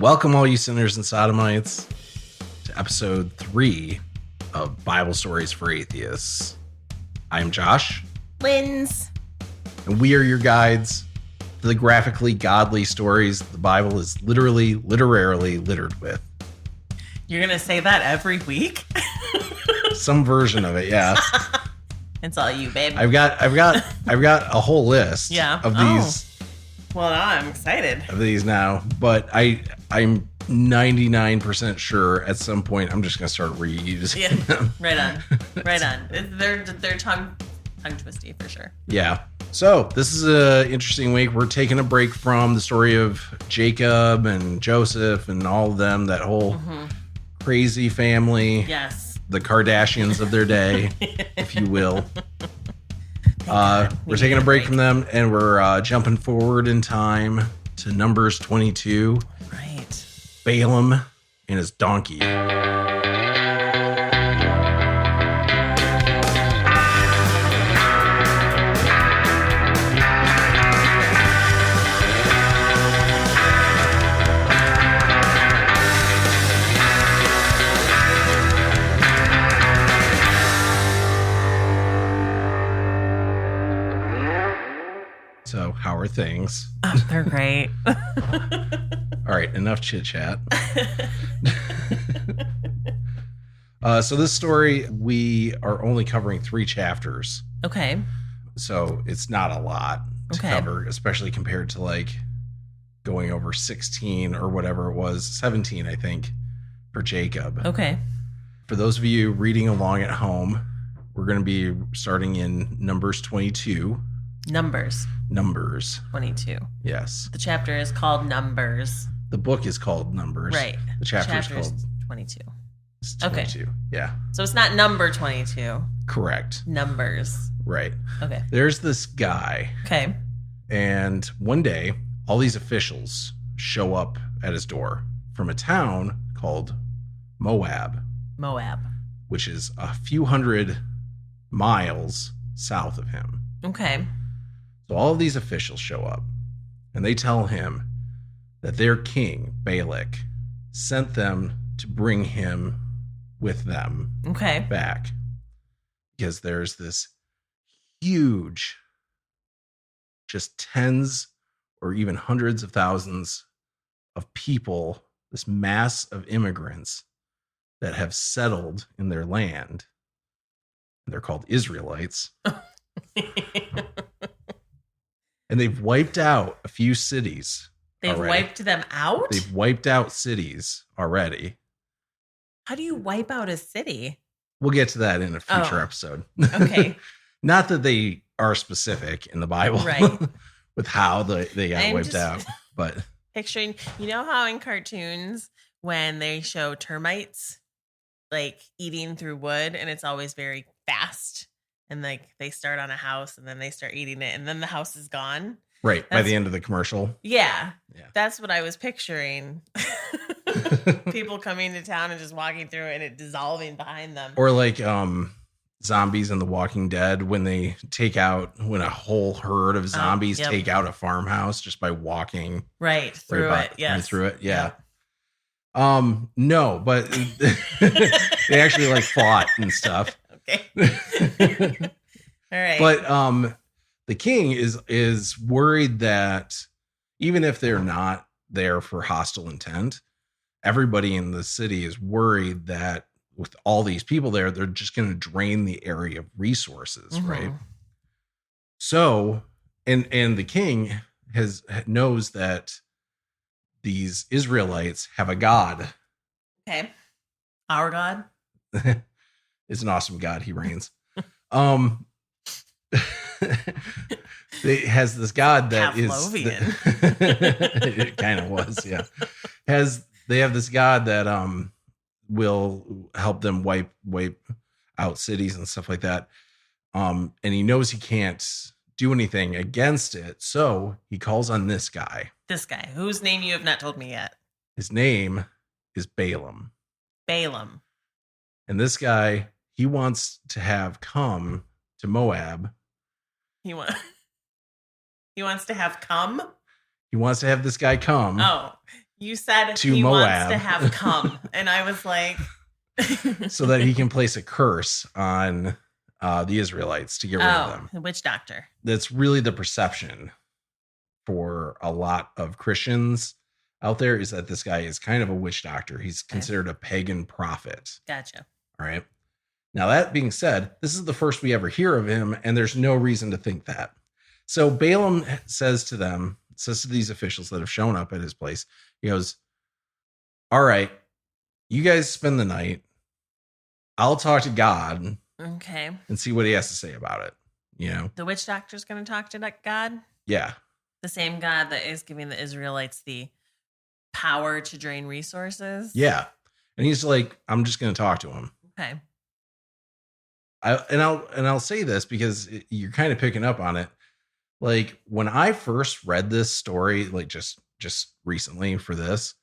Welcome, all you sinners and sodomites, to episode 3 of Bible Stories for Atheists. I'm Josh, Linz. and we are your guides to the graphically godly stories the Bible is literally, literarily littered with. You're gonna say that every week? Some version of it, yeah. It's all you, babe. I've got a whole list of these. Well, now I'm excited. Of these now, but I'm 99% sure at some point I'm just gonna start reusing them. Right on. They're tongue twisty for sure. Yeah. So this is an interesting week. We're taking a break from the story of Jacob and Joseph and all of them, that whole crazy family. Yes. The Kardashians of their day, if you will. We're taking a break from them, and we're jumping forward in time to Numbers 22. Right. Balaam and his donkey. So, how are things? Oh, they're great. All right, enough chit chat. So this story, we are only covering 3 chapters. Okay. So it's not a lot to cover, especially compared to like going over 16 or whatever it was, 17, I think, for Jacob. Okay. For those of you reading along at home, we're going to be starting in Numbers 22. Numbers 22. Yes. The chapter is called Numbers. The book is called Numbers. Right. The chapter is called 22. It's 22. Okay. Yeah. So it's not number 22. Correct. Numbers. Right. Okay. There's this guy. Okay. And one day, all these officials show up at his door from a town called Moab. Which is a few hundred miles south of him. Okay. So all of these officials show up, and they tell him that their king, Balak, sent them to bring him with them back. Because there's this huge, just tens or even hundreds of thousands of people, this mass of immigrants that have settled in their land. They're called Israelites. And they've wiped out a few cities. They've wiped them out? They've wiped out cities already. How do you wipe out a city? We'll get to that in a future episode. Okay. Not that they are specific in the Bible, right? With how they got wiped out. But picturing, you know how in cartoons when they show termites like eating through wood, and it's always very fast, and like they start on a house and then they start eating it, and then the house is gone. Right. By the end of the commercial. Yeah. That's what I was picturing. People coming to town and just walking through it and it dissolving behind them. Or like zombies in The Walking Dead when a whole herd of zombies take out a farmhouse just by walking through it. Yes. Right through it. Yeah. No, but they actually like fought and stuff. Okay. All right. But the king is worried that even if they're not there for hostile intent, everybody in the city is worried that with all these people there, they're just going to drain the area of resources, right? So, and the king knows that these Israelites have a God. Okay. Our God? It's an awesome God. He reigns. It has this God that Pavlovian. It kind of was, yeah. They have this God that will help them wipe out cities and stuff like that. And he knows he can't do anything against it, so he calls on this guy. This guy, whose name you have not told me yet. His name is Balaam. And this guy, he wants to have come to Moab. He wants to have come? He wants to have this guy come. Oh, You said to he Moab. wants to have come. And I was like... so that he can place a curse on the Israelites to get rid of them. The witch doctor. That's really the perception for a lot of Christians out there, is that this guy is kind of a witch doctor. He's considered a pagan prophet. Gotcha. All right. Now, that being said, this is the first we ever hear of him, and there's no reason to think that. So Balaam says to these officials that have shown up at his place, he goes, all right, you guys spend the night. I'll talk to God. Okay. And see what he has to say about it. You know, the witch doctor's going to talk to God. Yeah. The same God that is giving the Israelites the power to drain resources. Yeah. And he's like, I'm just going to talk to him. Okay. I'll say this because you're kind of picking up on it. Like, when I first read this story, like just recently for this,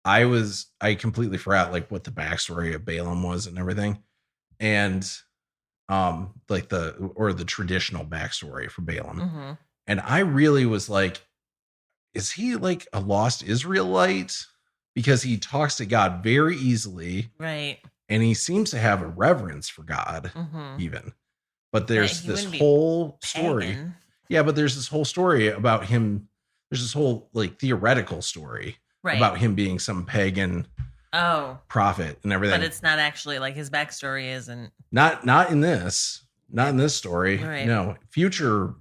I completely forgot like what the backstory of Balaam was and everything. And like the traditional backstory for Balaam. Mm-hmm. And I really was like, is he like a lost Israelite? Because he talks to God very easily. Right. And he seems to have a reverence for God, even. But there's this whole story. Yeah, but there's this whole story about him. There's this whole like theoretical story about him being some pagan prophet and everything. But it's not actually like his backstory isn't. Not in this. Not in this story. Right. No. Future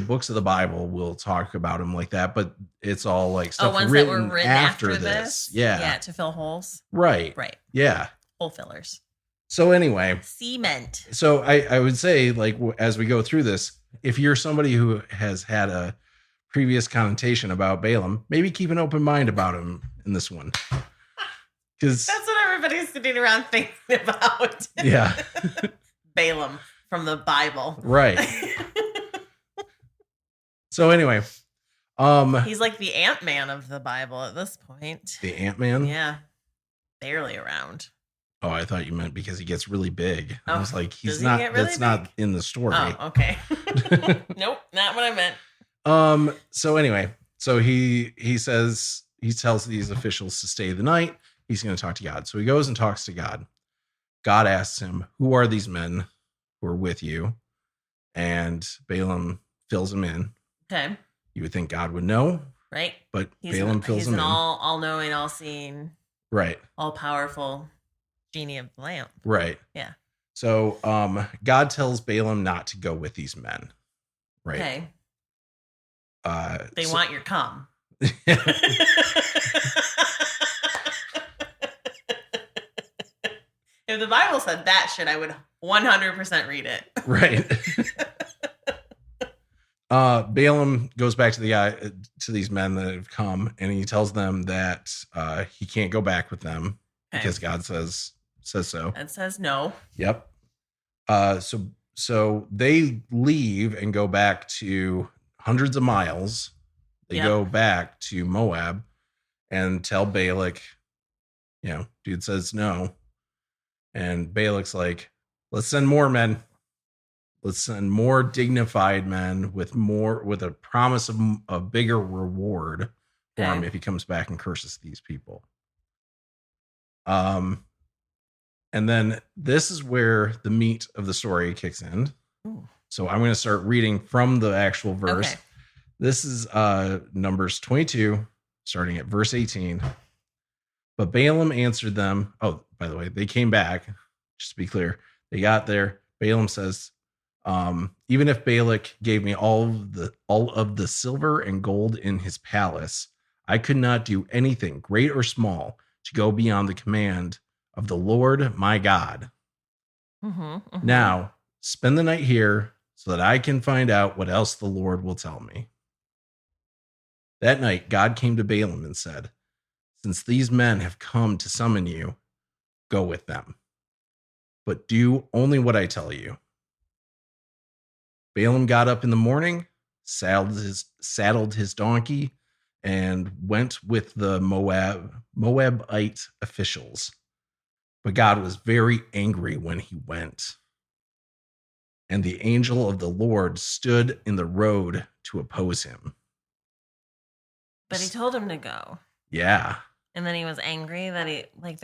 books of the Bible will talk about him like that, but it's all like stuff ones written, that were written after this. Yeah. Yeah, to fill holes. Right. Right. Yeah. Hole fillers. So anyway. Cement. So I would say, like, as we go through this, if you're somebody who has had a previous connotation about Balaam, maybe keep an open mind about him in this one. Because that's what everybody's sitting around thinking about. Yeah. Balaam from the Bible. Right. So anyway, he's like the Ant-Man of the Bible at this point. The Ant-Man? Yeah. Barely around. Oh, I thought you meant because he gets really big. I was like, he's not, really that's big? Not in the story. Oh, okay. Nope, not what I meant. So anyway, so he tells these officials to stay the night. He's going to talk to God. So he goes and talks to God. God asks him, who are these men who are with you? And Balaam fills him in. Okay. You would think God would know. Right. But Balaam fills him in. He's an all-knowing, all-seeing. Right. All-powerful genie of the lamp. Right. Yeah. So God tells Balaam not to go with these men. Right. Okay. They want your cum. If the Bible said that shit, I would 100% read it. Right. Balaam goes back to to these men that have come, and he tells them that he can't go back with them because God says so. And says no. Yep. So they leave and go back to hundreds of miles. They go back to Moab and tell Balak, dude says no. And Balak's like, let's send more men. Let's send more dignified men with a promise of a bigger reward for him if he comes back and curses these people. And then this is where the meat of the story kicks in. Ooh. So I'm going to start reading from the actual verse. Okay. This is Numbers 22, starting at verse 18. But Balaam answered them. Oh, by the way, they came back. Just to be clear, they got there. Balaam says, even if Balak gave me all of the silver and gold in his palace, I could not do anything, great or small, to go beyond the command of the Lord my God. Now, spend the night here so that I can find out what else the Lord will tell me. That night, God came to Balaam and said, since these men have come to summon you, go with them. But do only what I tell you. Balaam got up in the morning, saddled his donkey, and went with the Moabite officials. But God was very angry when he went. And the angel of the Lord stood in the road to oppose him. But he told him to go. Yeah. And then he was angry that it's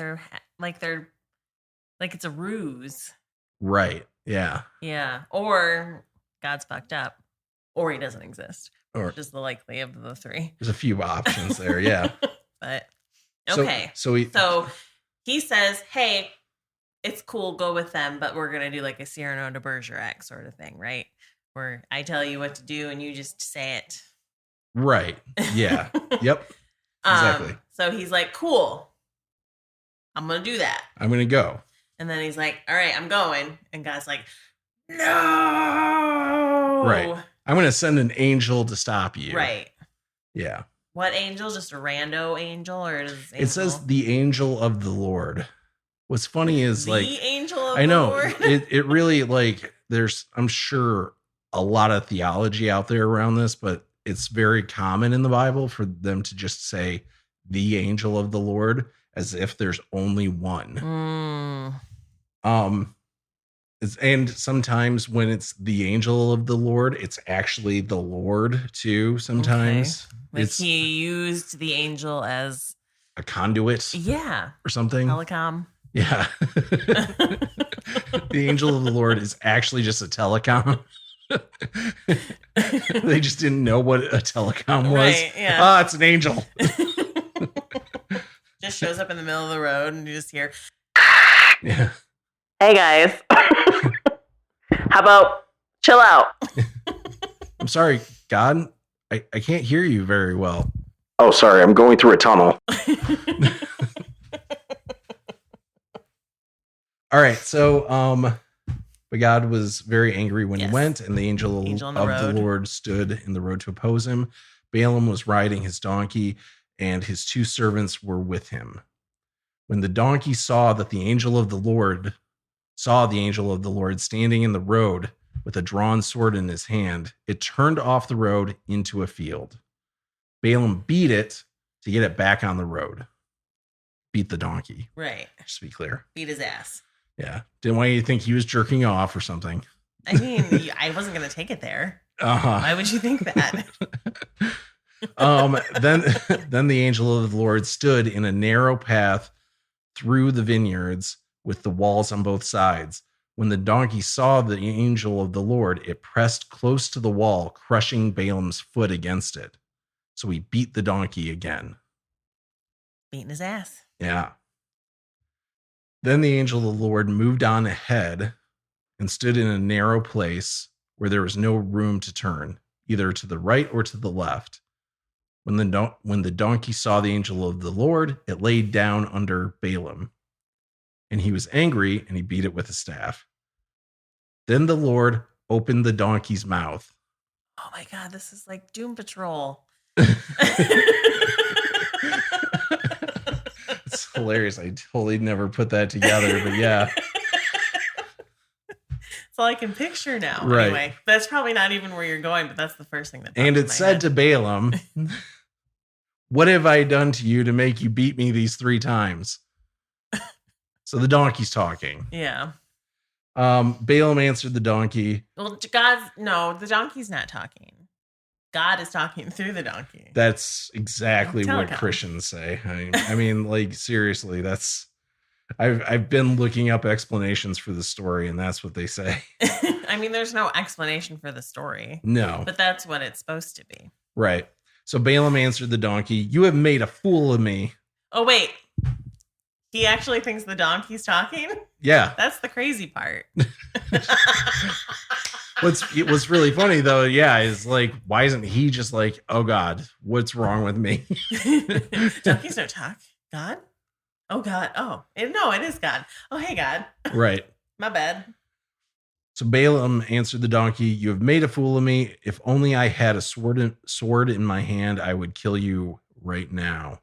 a ruse. Right. Yeah. Yeah. Or God's fucked up. Or he doesn't exist. Or which is the likely of the three. There's a few options there, yeah. But okay. So he says, hey, it's cool, go with them, but we're gonna do like a Cyrano de Bergerac sort of thing, right? Where I tell you what to do and you just say it. Right. Yeah. Yep. Exactly. So he's like, cool. I'm gonna do that. I'm gonna go. And then he's like, all right, I'm going. And God's like, no. Right. I'm gonna send an angel to stop you. Right. Yeah. What angel? Just a rando angel, or is it says the angel of the Lord? What's funny is the angel of the Lord. it really there's I'm sure a lot of theology out there around this, but it's very common in the Bible for them to just say the angel of the Lord as if there's only one. And sometimes when it's the angel of the Lord, it's actually the Lord too. Sometimes he used the angel as a conduit, or something. Telecom. Yeah. The angel of the Lord is actually just a telecom. They just didn't know what a telecom was. Right, yeah. It's an angel. Just shows up in the middle of the road and you just hear, yeah. Hey guys, how about chill out? I'm sorry, God. I can't hear you very well. Oh, sorry. I'm going through a tunnel. All right. So, but God was very angry when he went, and the angel of the Lord stood in the road to oppose him. Balaam was riding his donkey, and his two servants were with him. When the donkey saw the angel of the Lord standing in the road with a drawn sword in his hand, it turned off the road into a field. Balaam beat it to get it back on the road. Beat the donkey. Right. Just to be clear. Beat his ass. Yeah. Didn't want you to think he was jerking off or something. I mean, I wasn't going to take it there. Why would you think that? Then the angel of the Lord stood in a narrow path through the vineyards with the walls on both sides. When the donkey saw the angel of the Lord, it pressed close to the wall, crushing Balaam's foot against it. So he beat the donkey again. Beating his ass. Yeah. Then the angel of the Lord moved on ahead and stood in a narrow place where there was no room to turn, either to the right or to the left. When the donkey saw the angel of the Lord, it laid down under Balaam. And he was angry, and he beat it with a staff. Then the Lord opened the donkey's mouth. Oh my God, this is like Doom Patrol. It's hilarious. I totally never put that together, but yeah. It's all I can picture now. Right. Anyway, that's probably not even where you're going, but that's the first thing that And it said to Balaam, what have I done to you to make you beat me these 3 times? So the donkey's talking. Yeah. Balaam answered the donkey. Well, the donkey's not talking. God is talking through the donkey. That's exactly what Christians say. I mean, like, seriously, I've been looking up explanations for the story, and that's what they say. I mean, there's no explanation for the story. No. But that's what it's supposed to be. Right. So Balaam answered the donkey, you have made a fool of me. Oh, wait. He actually thinks the donkey's talking? Yeah. That's the crazy part. What's really funny, though, is like, why isn't he just like, oh, God, what's wrong with me? Donkeys don't talk. God? Oh, God. Oh, no, it is God. Oh, hey, God. Right. My bad. So Balaam answered the donkey, you have made a fool of me. If only I had a sword in my hand, I would kill you right now.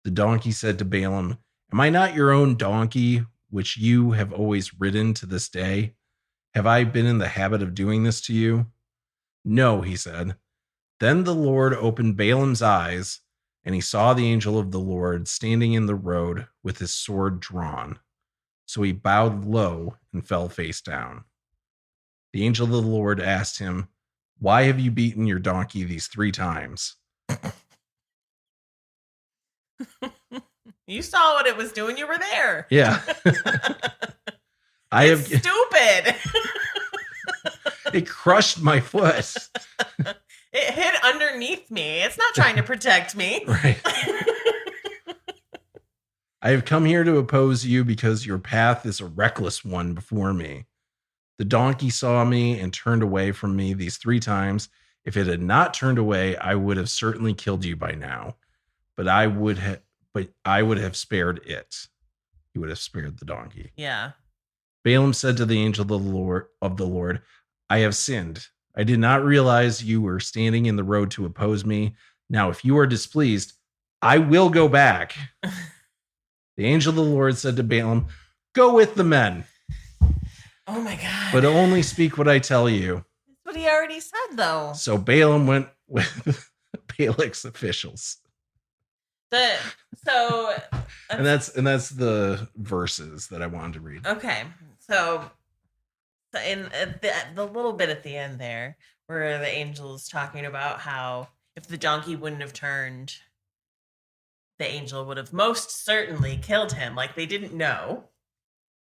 The donkey said to Balaam, am I not your own donkey, which you have always ridden to this day? Have I been in the habit of doing this to you? No, he said. Then the Lord opened Balaam's eyes, and he saw the angel of the Lord standing in the road with his sword drawn. So he bowed low and fell face down. The angel of the Lord asked him, why have you beaten your donkey these 3 times? You saw what it was doing. You were there. Yeah. It's stupid. It crushed my foot. It hit underneath me. It's not trying to protect me. Right. I have come here to oppose you because your path is a reckless one before me. The donkey saw me and turned away from me these 3 times. If it had not turned away, I would have certainly killed you by now. But I would have spared it. He would have spared the donkey. Yeah. Balaam said to the angel of the Lord, I have sinned. I did not realize you were standing in the road to oppose me. Now, if you are displeased, I will go back. The angel of the Lord said to Balaam, go with the men. Oh my God. But only speak what I tell you. That's what he already said, though. So Balaam went with Balak's officials. And that's the verses that I wanted to read. Okay. So in the little bit at the end there, where the angel is talking about how if the donkey wouldn't have turned, the angel would have most certainly killed him. Like, they didn't know.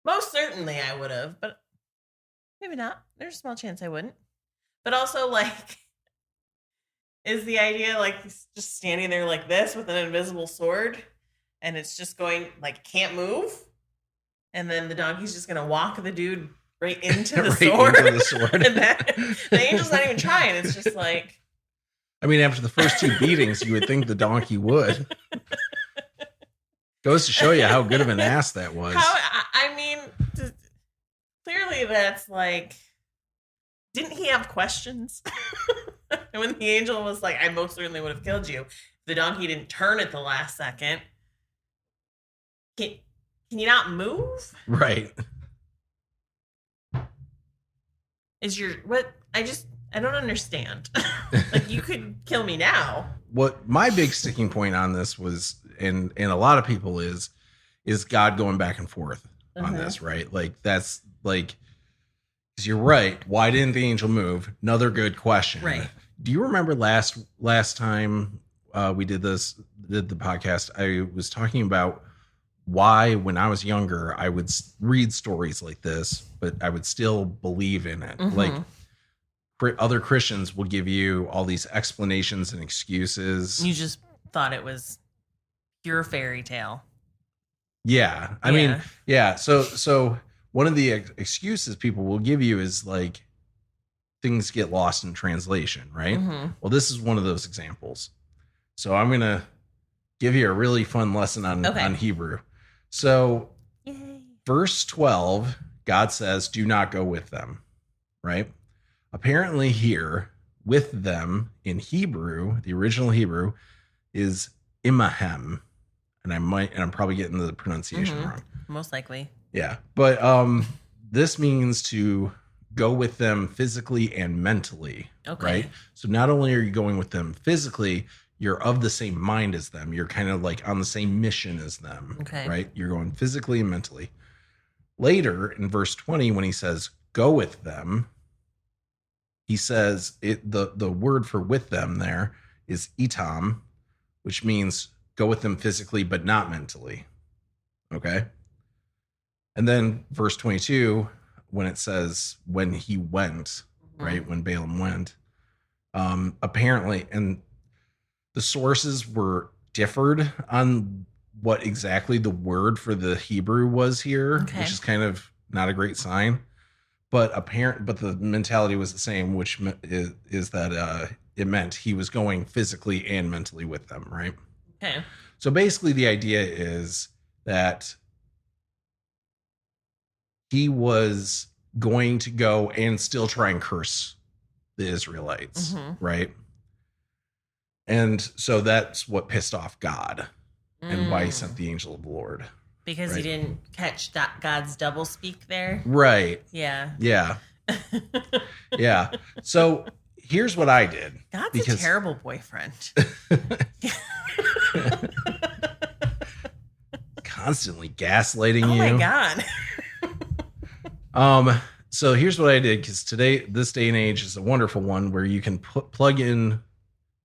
Most certainly I would have, but maybe not. There's a small chance I wouldn't. But also, like, is the idea, like, just standing there like this with an invisible sword, and it's just going, like, can't move? And then the donkey's just going to walk the dude right into the sword? Into the sword. And the angel's not even trying. It's just like... I mean, after the first 2 beatings, you would think the donkey would. Goes to show you how good of an ass that was. I mean, clearly that's like, didn't he have questions? And when the angel was like, I most certainly would have killed you, the donkey didn't turn at the last second. Can you not move? Right. I don't understand. Like, you could kill me now. What my big sticking point on this was, and a lot of people is God going back and forth on this, right? Like, that's like, because you're right. Why didn't the angel move? Another good question. Right. Do you remember last time we did the podcast? I was talking about why, when I was younger, I would read stories like this, but I would still believe in it. Like, other Christians will give you all these explanations and excuses. You just thought it was pure fairy tale. Yeah. I mean, yeah. So one of the excuses people will give you is like, things get lost in translation, right? Well, this is one of those examples. So I'm going to give you a really fun lesson on Hebrew. So verse 12, God says, do not go with them, right? Apparently here, with them in Hebrew, the original Hebrew is imahem. And I'm probably getting the pronunciation wrong. Most likely. Yeah. But this means to go with them physically and mentally. Okay. Right? So not only are you going with them physically, you're of the same mind as them. You're kind of like on the same mission as them. Okay. Right? You're going physically and mentally. Later in verse 20, when he says, go with them, he says the word for with them there is itam, which means go with them physically, but not mentally. Okay. And then verse 22, when it says when he went, right? When Balaam went, apparently, and the sources were differed on what exactly the word for the Hebrew was here, which is kind of not a great sign. But the mentality was the same, which is that it meant he was going physically and mentally with them, right? Okay. So basically, the idea is that he was going to go and still try and curse the Israelites, right? And so that's what pissed off God and why he sent the angel of the Lord. Because he didn't catch God's double speak there? Right. Yeah. Yeah. Yeah. So here's what I did. God's a terrible boyfriend. Constantly gaslighting you. Oh my God. So here's what I did, because this day and age is a wonderful one where you can plug in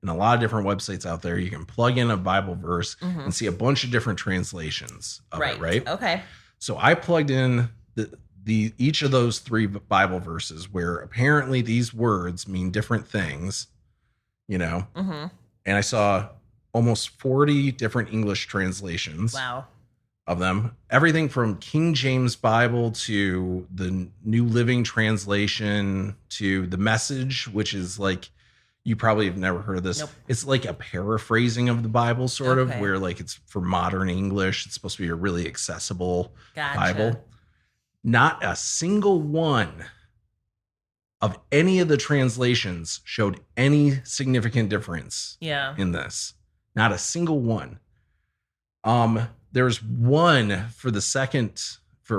in a lot of different websites out there, you can plug in a Bible verse and see a bunch of different translations of it, right? Okay. So I plugged in each of those 3 Bible verses where apparently these words mean different things, and I saw almost 40 different English translations. Wow. Of them, everything from King James Bible to the New Living Translation to the Message, which is like, you probably have never heard of this. Nope. It's like a paraphrasing of the Bible, sort of, where like it's for modern English. It's supposed to be a really accessible Bible. Not a single one of any of the translations showed any significant difference in this. Not a single one. There's one for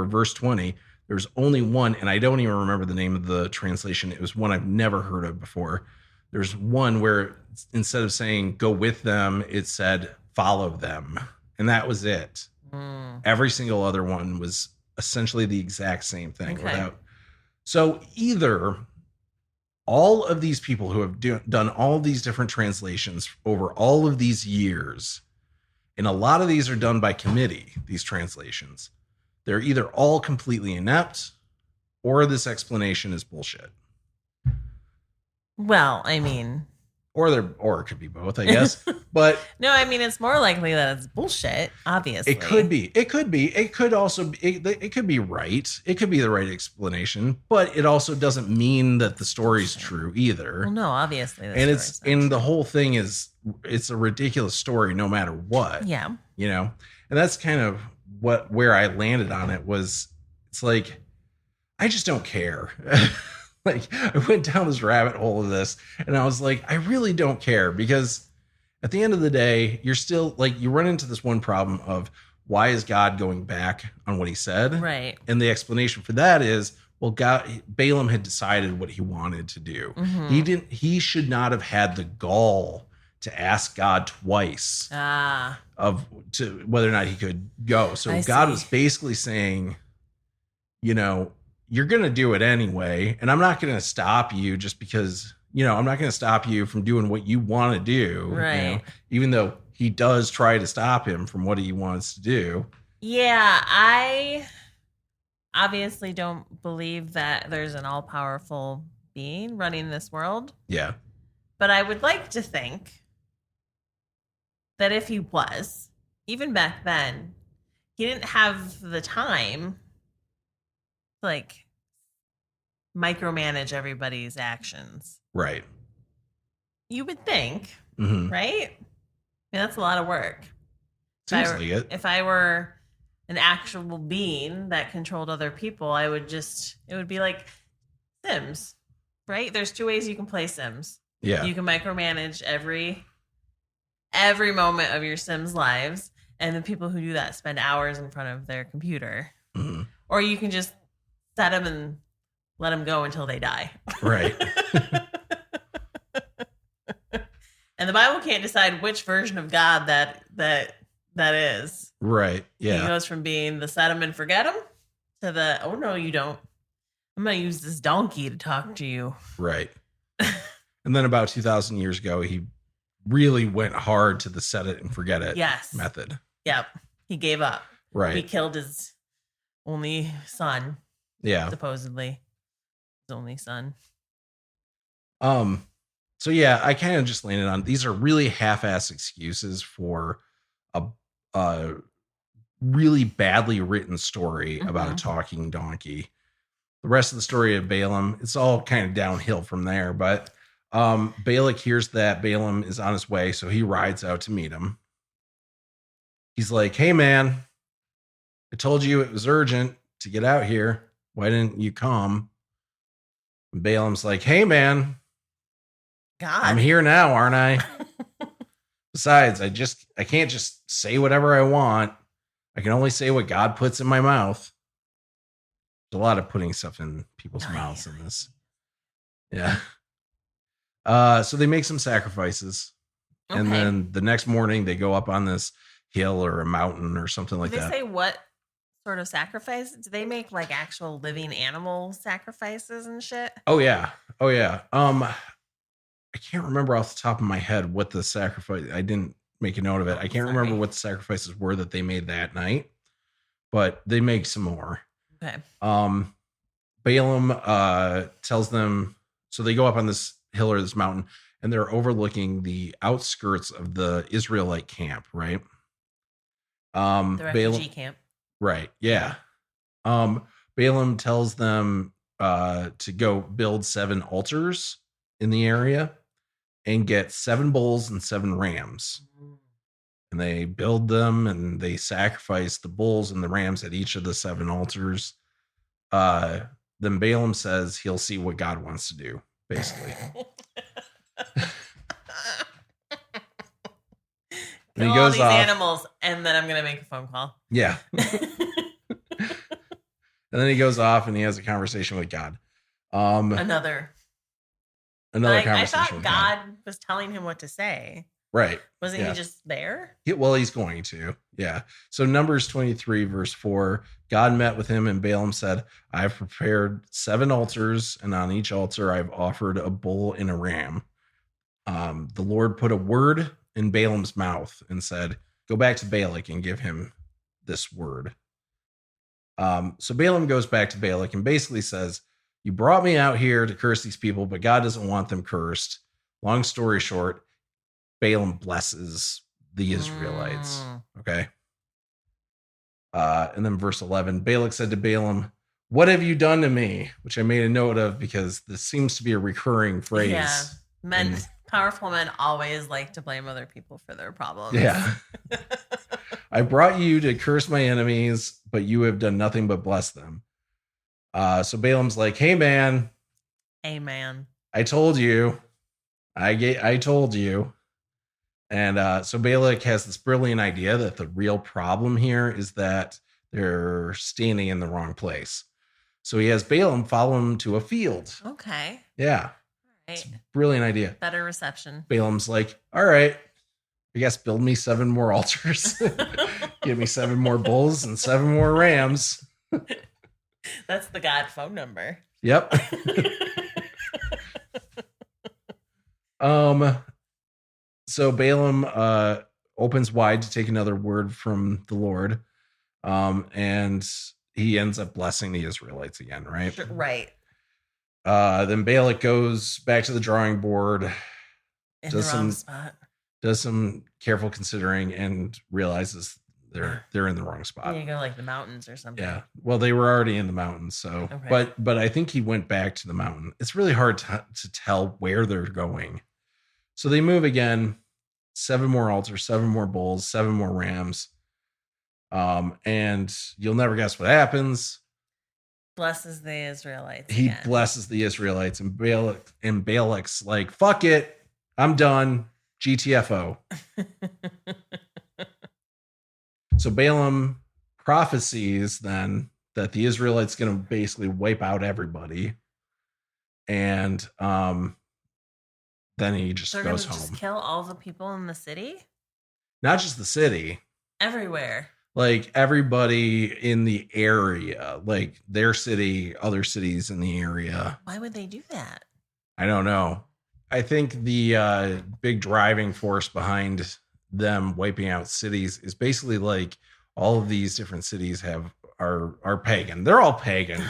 verse 20. There's only one, and I don't even remember the name of the translation. It was one I've never heard of before. There's one where instead of saying go with them, it said follow them. And that was it. Every single other one was essentially the exact same thing. Okay. So either all of these people who have done all of these different translations over all of these years, and a lot of these are done by committee, these translations, they're either all completely inept or this explanation is bullshit. Well, I mean, or it could be both, I guess. But no, I mean, it's more likely that it's bullshit. Obviously, it could be. It could also be. It could be right. It could be the right explanation, but it also doesn't mean that the story's true either. Well, no, obviously, the whole thing is it's a ridiculous story, no matter what. Yeah, and that's kind of where I landed on it was. It's like I just don't care. Like I went down this rabbit hole of this and I was like, I really don't care, because at the end of the day, you're still like, you run into this one problem of why is God going back on what he said? Right. And the explanation for that is, well, Balaam had decided what he wanted to do. He should not have had the gall to ask God twice to whether or not he could go. So God was basically saying, you're going to do it anyway. And I'm not going to stop you just because, I'm not going to stop you from doing what you want to do. Right. Even though he does try to stop him from what he wants to do. Yeah. I obviously don't believe that there's an all-powerful being running this world. Yeah. But I would like to think that if he was, even back then, he didn't have the time like micromanage everybody's actions. Right. You would think, right? I mean, that's a lot of work. Seems like it. If I were an actual being that controlled other people, it would be like Sims, right? There's 2 ways you can play Sims. Yeah. You can micromanage every moment of your Sims lives, and the people who do that spend hours in front of their computer. Or you can just set them and let them go until they die. Right. And the Bible can't decide which version of God that is. Right. Yeah. He goes from being the set them and forget them to the, oh no, you don't. I'm going to use this donkey to talk to you. Right. And then about 2,000 years ago, he really went hard to the set it and forget it method. Yep. He gave up. Right. He killed his only son. Yeah. Supposedly. His only son. So yeah, I kind of just landed on, these are really half-ass excuses for a really badly written story about a talking donkey. The rest of the story of Balaam, it's all kind of downhill from there, but Balak hears that Balaam is on his way, so he rides out to meet him. He's like, hey man, I told you it was urgent to get out here. Why didn't you come? And Balaam's like, hey man, God, I'm here now, aren't I? Besides, I can't just say whatever I want. I can only say what God puts in my mouth. There's a lot of putting stuff in people's mouths in this. Yeah. So they make some sacrifices. Okay. And then the next morning they go up on this hill or a mountain or something like that. Did they say what sort of sacrifice? Do they make like actual living animal sacrifices and shit? Oh yeah. I can't remember off the top of my head what the sacrifice. I didn't make a note of it. I can't remember what the sacrifices were that they made that night, but they make some more. Okay. Balaam tells them, so they go up on this hill or this mountain, and they're overlooking the outskirts of the Israelite camp, right? The refugee camp. Right. Yeah. Balaam tells them to go build 7 altars in the area and get 7 bulls and 7 rams. And they build them and they sacrifice the bulls and the rams at each of the 7 altars. Then Balaam says he'll see what God wants to do, basically. Kill he goes all these off, animals, and then I'm going to make a phone call. Yeah. And then he goes off and he has a conversation with God. Another conversation. I thought God was telling him what to say. Right. Wasn't he just there? Well, he's going to. Yeah. So Numbers 23, verse 4, God met with him and Balaam said, I've prepared 7 altars, and on each altar I've offered a bull and a ram. The Lord put a word in Balaam's mouth and said, go back to Balak and give him this word. So Balaam goes back to Balak and basically says, you brought me out here to curse these people, but God doesn't want them cursed. Long story short, Balaam blesses the Israelites. Okay. And then verse 11, Balak said to Balaam, what have you done to me? Which I made a note of because this seems to be a recurring phrase. Yeah. Powerful men always like to blame other people for their problems. Yeah. I brought you to curse my enemies, but you have done nothing but bless them. So Balaam's like, hey, man. Hey, man. I told you. I told you. And so Balak has this brilliant idea that the real problem here is that they're standing in the wrong place. So he has Balaam follow him to a field. Okay. Yeah. It's a brilliant idea. Better reception. Balaam's like, all right, I guess build me 7 more altars. Give me 7 more bulls and 7 more rams. That's the God phone number. Yep. So Balaam opens wide to take another word from the Lord. And he ends up blessing the Israelites again, right? Right. Then Balak goes back to the drawing board, Does some careful considering and realizes they're in the wrong spot. You go like the mountains or something. Yeah. Well, they were already in the mountains, so okay. But I think he went back to the mountain. It's really hard to tell where they're going. So they move again, 7 more altars, 7 more bulls, 7 more rams. And you'll never guess what happens. Blesses the Israelites. He blesses the Israelites, and Balak's like, fuck it, I'm done. GTFO. So Balaam prophesies then that the Israelites going to basically wipe out everybody. And then he just goes home. Just kill all the people in the city? Not just the city. Everywhere. Like everybody in the area, like their city, other cities in the area. Why would they do that? I don't know. I think the big driving force behind them wiping out cities is basically like all of these different cities are pagan. They're all pagan.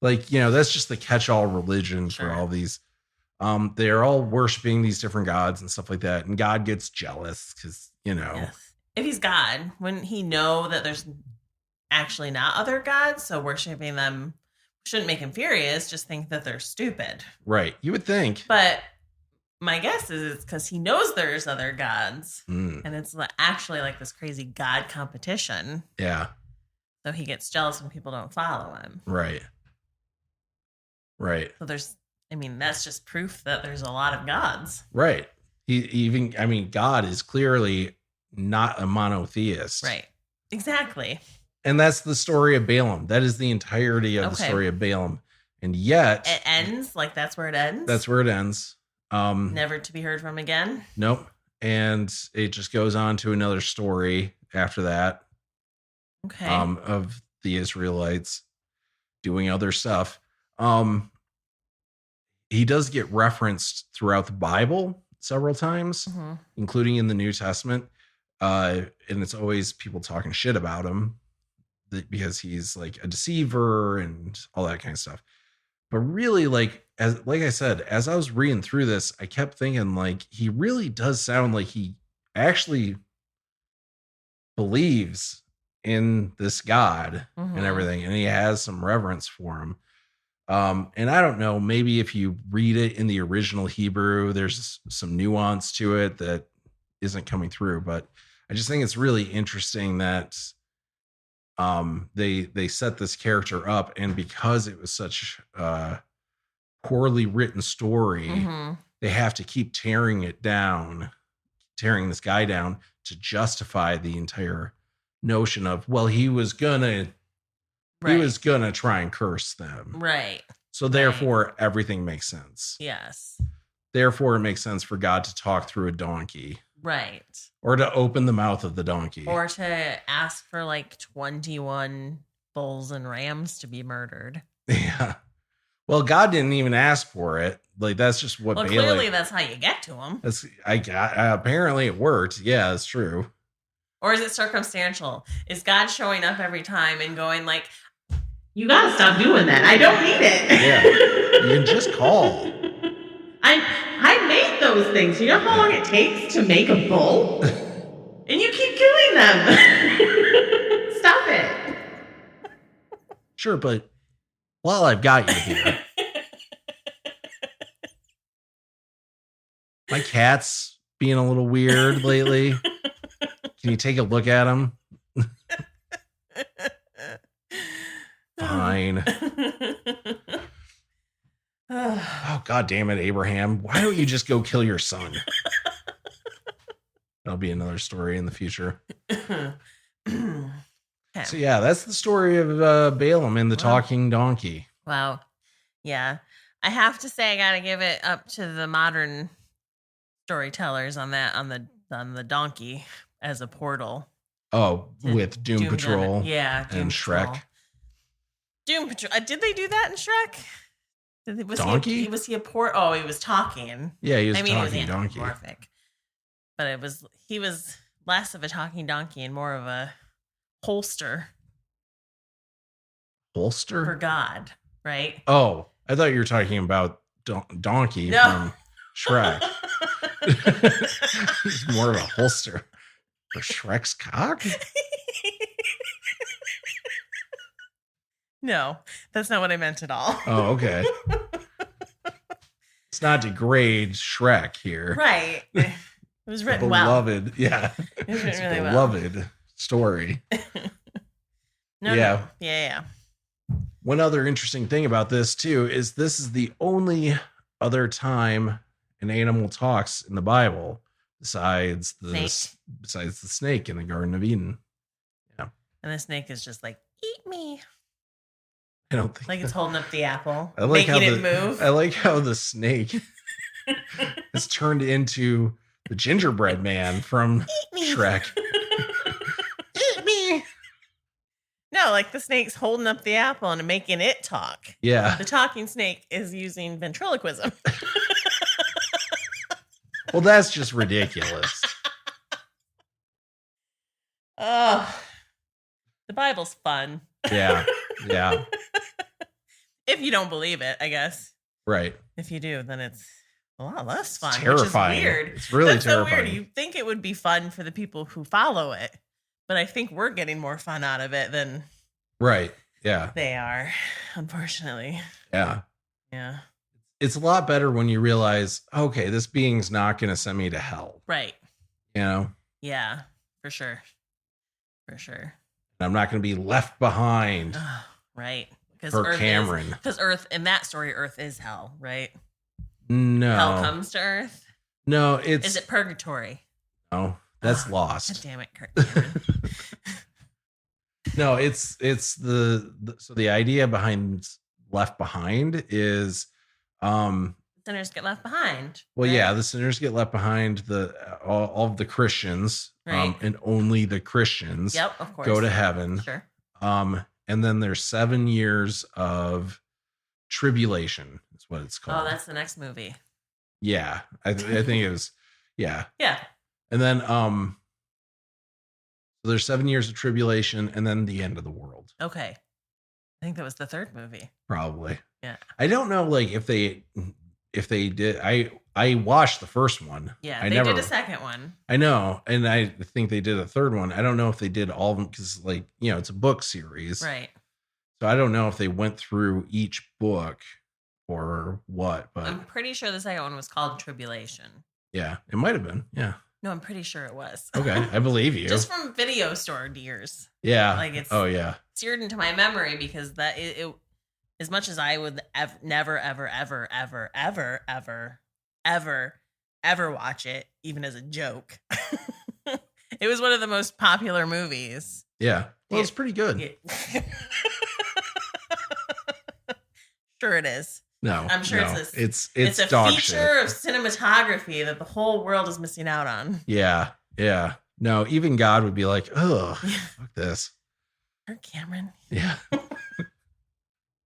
Like, that's just the catch-all religion for all these. They're all worshiping these different gods and stuff like that. And God gets jealous because, Yes. If he's God, wouldn't he know that there's actually not other gods? So worshiping them shouldn't make him furious. Just think that they're stupid. Right. You would think. But my guess is it's because he knows there's other gods. And it's actually like this crazy god competition. Yeah. So he gets jealous when people don't follow him. Right. Right. So that's just proof that there's a lot of gods. Right. God is clearly not a monotheist. Right. Exactly. And that's the story of Balaam. That is the entirety of the story of Balaam. And yet it ends like that's where it ends. That's where it ends. Never to be heard from again. Nope. And it just goes on to another story after that. Okay. Of the Israelites doing other stuff. he does get referenced throughout the Bible several times, including in the New Testament. And it's always people talking shit about him because he's like a deceiver and all that kind of stuff. But really, like I said, as I was reading through this, I kept thinking like he really does sound like he actually believes in this God and everything, and he has some reverence for him. And I don't know, maybe if you read it in the original Hebrew, there's some nuance to it that isn't coming through, but I just think it's really interesting that they set this character up, and because it was such a poorly written story, they have to keep tearing this guy down to justify the entire notion of, well, he was gonna try and curse them. Right. So therefore everything makes sense. Yes. Therefore it makes sense for God to talk through a donkey. Right. Or to open the mouth of the donkey. Or to ask for like 21 bulls and rams to be murdered. Yeah. Well, God didn't even ask for it. Like, that's just what Balak... clearly that's how you get to him. Apparently it worked. Yeah, that's true. Or is it circumstantial? Is God showing up every time and going like, you gotta stop doing that. I don't need it. Yeah. You can just call. I made those things. You know how long it takes to make a bull? And you keep killing them. Stop it. Sure, but while I've got you here, my cat's being a little weird lately. Can you take a look at him? Fine. Oh, God damn it, Abraham. Why don't you just go kill your son? That'll be another story in the future. So, yeah, that's the story of Balaam and the talking donkey. Wow. Yeah. I have to say, I got to give it up to the modern storytellers on the donkey as a portal. Oh, with Doom Patrol. Yeah. Doom and Shrek. Patrol. Doom Patrol. Did they do that in Shrek? Was donkey? Was he a port? Oh, he was talking. Yeah, he was a talking donkey. But he was less of a talking donkey and more of a holster. Holster? For God, right? Oh, I thought you were talking about Donkey from Shrek. He's more of a holster for Shrek's cock? No, that's not what I meant at all. Oh, okay. Let's not degrade Shrek here. Right. It was written beloved, well. Yeah. It was written really beloved story. Yeah. One other interesting thing about this, too, is this is the only other time an animal talks in the Bible besides the snake in the Garden of Eden. Yeah. And the snake is just like, eat me. I don't think like it's holding up the apple, making it move. I like how the snake is turned into the gingerbread man from Shrek. Eat me. No, like the snake's holding up the apple and making it talk. Yeah. The talking snake is using ventriloquism. Well, that's just ridiculous. Oh, the Bible's fun. Yeah. If you don't believe it, I guess. Right. If you do, then it's a lot less fun. It's terrifying. Which is weird. It's really That's terrifying. So weird. You'd think it would be fun for the people who follow it, but I think we're getting more fun out of it than right. Yeah. They are, unfortunately. Yeah. Yeah. It's a lot better when you realize, okay, this being's not going to send me to hell. Right. You know? Yeah, for sure. For sure. And I'm not going to be left behind. Right. For Cameron. Because Earth, in that story, Earth is hell, right? No. Hell comes to Earth? No, it's... Is it purgatory? No, that's Lost. God damn it, Cameron. No, it's the so the idea behind Left Behind is... sinners get left behind. Well, right? Yeah, the sinners get left behind. All of the Christians, right. And only the Christians of course. Go to heaven. Sure. And then there's 7 years of Tribulation is what it's called. Oh, that's the next movie. Yeah. I think it was, yeah. Yeah. And then, so there's 7 years of tribulation and then the end of the world. Okay. I think that was the third movie. Probably. Yeah. I don't know, like, if they did. I watched the first one. Yeah, they did a second one. I know, and I think they did a third one. I don't know if they did all of them because, like, you know, it's a book series, right? So I don't know if they went through each book or what. But I'm pretty sure the second one was called Tribulation. Yeah, it might have been. Yeah. No, I'm pretty sure it was. Okay, I believe you. Just from video store years. Yeah. Like it's seared into my memory because that it as much as I would never ever watch it, even as a joke. It was one of the most popular movies. Yeah. Well, it's pretty good. Yeah. Sure it is. No, I'm sure it's a dog feature shit. of cinematography that the whole world is missing out on. Yeah. Yeah. No, even God would be like, oh, fuck this. Cameron. Yeah.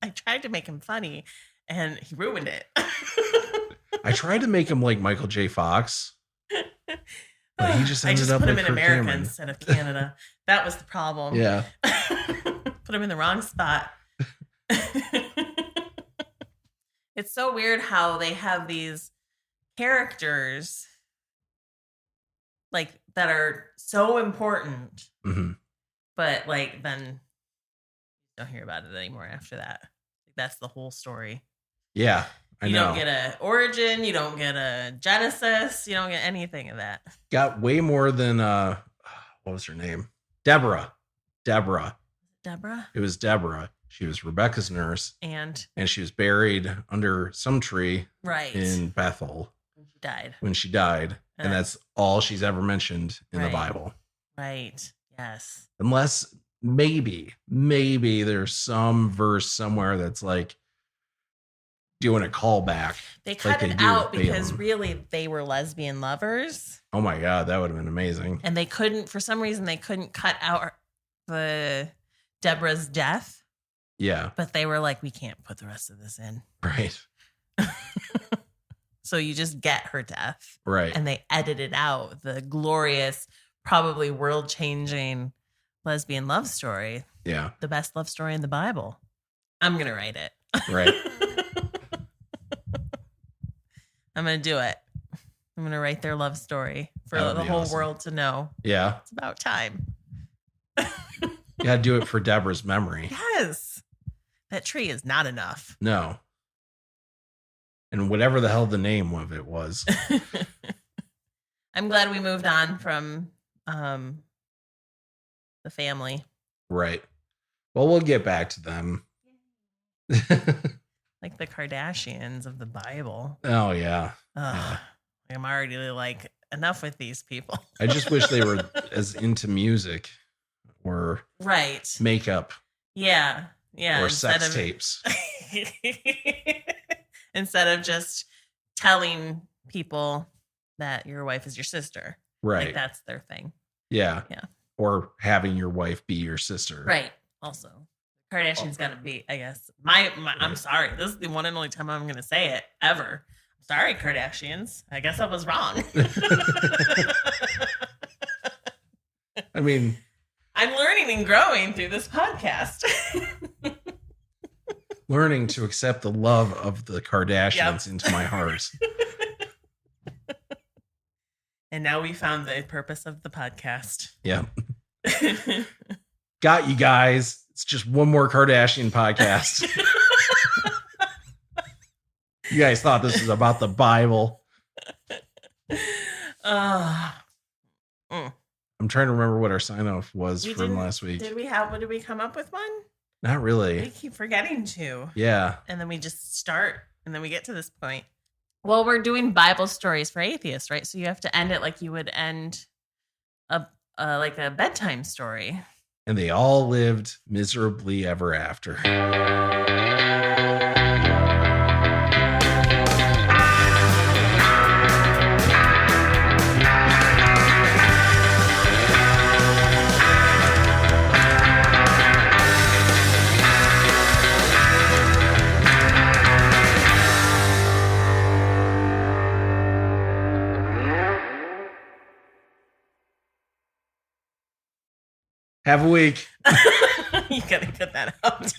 I tried to make him funny and he ruined it. I tried to make him like Michael J. Fox, but he just ended up put him like in America Cameron. instead of Canada. That was the problem. Yeah. Put him in the wrong spot. It's so weird how they have these characters like that are so important, but like then don't hear about it anymore after that. That's the whole story. Yeah, I know. You don't get a origin. You don't get a genesis. You don't get anything of that. Got way more than what was her name? Deborah. It was Deborah. She was Rebecca's nurse, and she was buried under some tree, right, in Bethel. When she died, and that's all she's ever mentioned in the Bible. Right. Yes. Unless maybe there's some verse somewhere that's like doing a callback. They cut it out because really they were lesbian lovers. Oh my God, that would have been amazing. And they couldn't, for some reason, they couldn't cut out the Deborah's death. Yeah. But they were like, we can't put the rest of this in. Right. So you just get her death. Right. And they edited out the glorious, probably world-changing lesbian love story. Yeah. The best love story in the Bible. I'm going to write it. Right. I'm going to do it. I'm going to write their love story for the whole world to know. Yeah. It's about time. You got to do it for Deborah's memory. Yes. That tree is not enough. No. And whatever the hell the name of it was. I'm glad we moved on from the family. Right. Well, we'll get back to them. Like the Kardashians of the Bible. Oh, yeah. Yeah. I'm already like, enough with these people. I just wish they were as into music or makeup. Yeah. Yeah. Or sex tapes. Instead of just telling people that your wife is your sister. Right. Like that's their thing. Yeah. Yeah. Or having your wife be your sister. Right. Also, Kardashian's got to be, I guess. My I'm sorry. This is the one and only time I'm going to say it ever. Sorry, Kardashians. I guess I was wrong. I mean, I'm learning and growing through this podcast. Learning to accept the love of the Kardashians into my heart. And now we found the purpose of the podcast. Yeah. Got you guys. It's just one more Kardashian podcast. You guys thought this was about the Bible. I'm trying to remember what our sign off was from last week. Did we come up with one? Not really. We keep forgetting to. Yeah. And then we just start and then we get to this point. Well, we're doing Bible stories for atheists, right? So you have to end it like you would end like a bedtime story. And they all lived miserably ever after. Have a week. You gotta cut that out.